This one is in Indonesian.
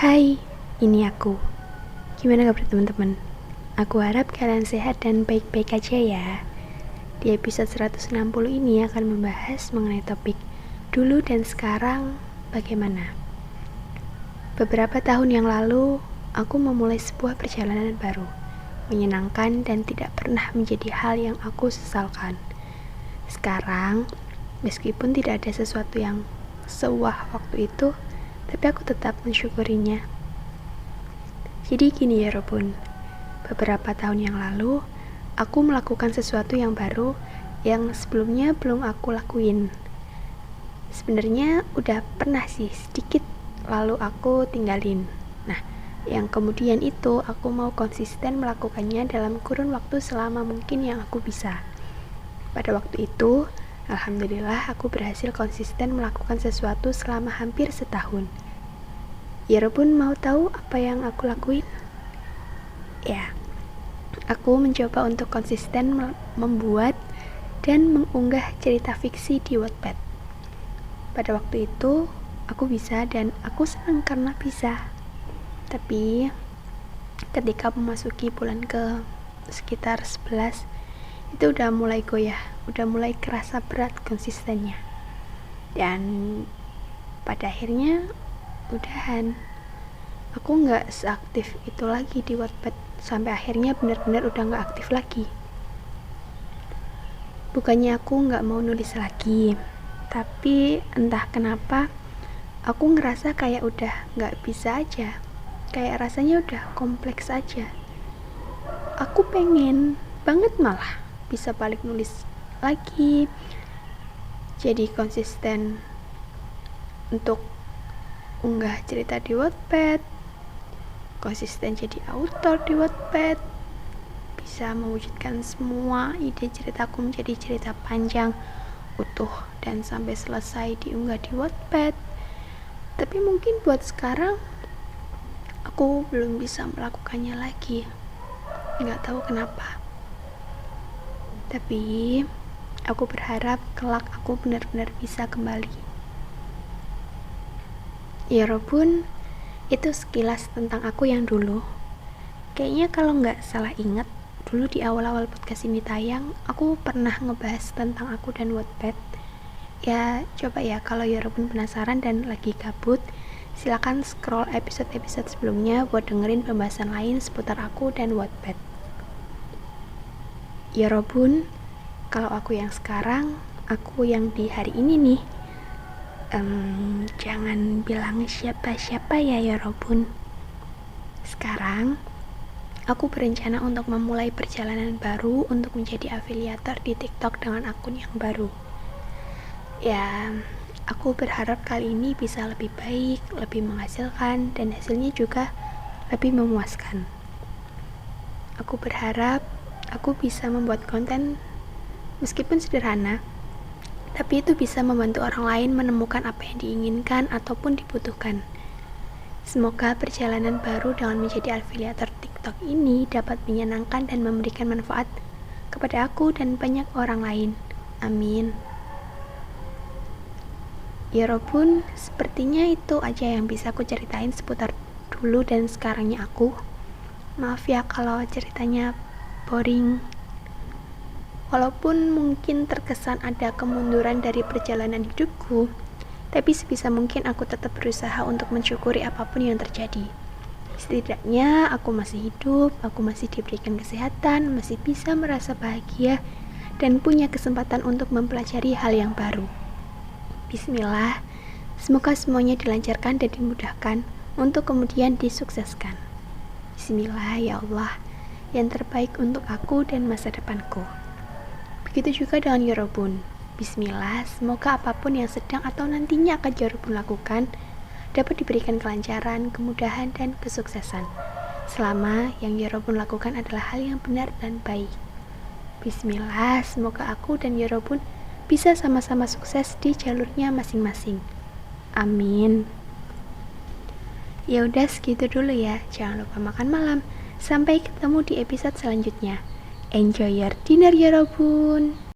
Hai, ini aku. Gimana kabar teman-teman? Aku harap kalian sehat dan baik-baik aja ya. Di episode 160 ini akan membahas mengenai topik dulu dan sekarang bagaimana. Beberapa tahun yang lalu, aku memulai sebuah perjalanan baru, menyenangkan dan tidak pernah menjadi hal yang aku sesalkan. Sekarang, meskipun tidak ada sesuatu yang sewah waktu itu, tapi aku tetap mensyukurinya. Jadi gini ya Robun, beberapa tahun yang lalu, aku melakukan sesuatu yang baru yang sebelumnya belum aku lakuin. Sebenarnya udah pernah sih sedikit, lalu aku tinggalin. Nah, yang kemudian itu aku mau konsisten melakukannya dalam kurun waktu selama mungkin yang aku bisa. Pada waktu itu, alhamdulillah aku berhasil konsisten melakukan sesuatu selama hampir setahun. Ya Robun, mau tahu apa yang aku lakuin? Ya, aku mencoba untuk konsisten membuat dan mengunggah cerita fiksi di Wattpad. Pada waktu itu, aku bisa dan aku senang karena bisa. Tapi, ketika memasuki bulan ke sekitar 11, itu udah mulai goyah, udah mulai kerasa berat konsistennya. Dan pada akhirnya, udahan. Aku gak seaktif itu lagi di Wattpad, sampai akhirnya benar-benar udah gak aktif lagi. Bukannya aku gak mau nulis lagi, tapi entah kenapa aku ngerasa kayak udah gak bisa aja, kayak rasanya udah kompleks aja. Aku pengen banget malah bisa balik nulis lagi, jadi konsisten untuk unggah cerita di Wattpad, konsisten jadi author di Wattpad, bisa mewujudkan semua ide ceritaku menjadi cerita panjang, utuh, dan sampai selesai diunggah di Wattpad. Tapi mungkin buat sekarang aku belum bisa melakukannya lagi, nggak tahu kenapa. Tapi aku berharap kelak aku benar-benar bisa kembali. Ya Robun, itu sekilas tentang aku yang dulu. Kayaknya kalau nggak salah ingat, dulu di awal-awal podcast ini tayang, aku pernah ngebahas tentang aku dan Wattpad. Ya, coba ya kalau ya Robun penasaran dan lagi gabut, silakan scroll episode-episode sebelumnya buat dengerin pembahasan lain seputar aku dan Wattpad. Ya Robun, kalau aku yang sekarang, aku yang di hari ini nih, jangan bilang siapa-siapa ya Robun. Sekarang, aku berencana untuk memulai perjalanan baru untuk menjadi afiliator di TikTok dengan akun yang baru. Ya, aku berharap kali ini bisa lebih baik, lebih menghasilkan, dan hasilnya juga lebih memuaskan. Aku berharap aku bisa membuat konten meskipun sederhana, tapi itu bisa membantu orang lain menemukan apa yang diinginkan ataupun dibutuhkan. Semoga perjalanan baru dengan menjadi afiliator TikTok ini dapat menyenangkan dan memberikan manfaat kepada aku dan banyak orang lain. Amin. Ya Robun, sepertinya itu aja yang bisa aku ceritain seputar dulu dan sekarangnya aku. Maaf ya kalau ceritanya boring. Walaupun mungkin terkesan ada kemunduran dari perjalanan hidupku, tapi sebisa mungkin aku tetap berusaha untuk mensyukuri apapun yang terjadi. Setidaknya aku masih hidup, aku masih diberikan kesehatan, masih bisa merasa bahagia, dan punya kesempatan untuk mempelajari hal yang baru. Bismillah, semoga semuanya dilancarkan dan dimudahkan untuk kemudian disukseskan. Bismillah ya Allah, yang terbaik untuk aku dan masa depanku. Begitu juga dengan ya Robun. Bismillah, semoga apapun yang sedang atau nantinya akan ya Robun lakukan dapat diberikan kelancaran, kemudahan, dan kesuksesan. Selama yang ya Robun lakukan adalah hal yang benar dan baik. Bismillah, semoga aku dan ya Robun bisa sama-sama sukses di jalurnya masing-masing. Amin. Ya udah segitu dulu ya. Jangan lupa makan malam. Sampai ketemu di episode selanjutnya. Enjoy your dinner ya Robun.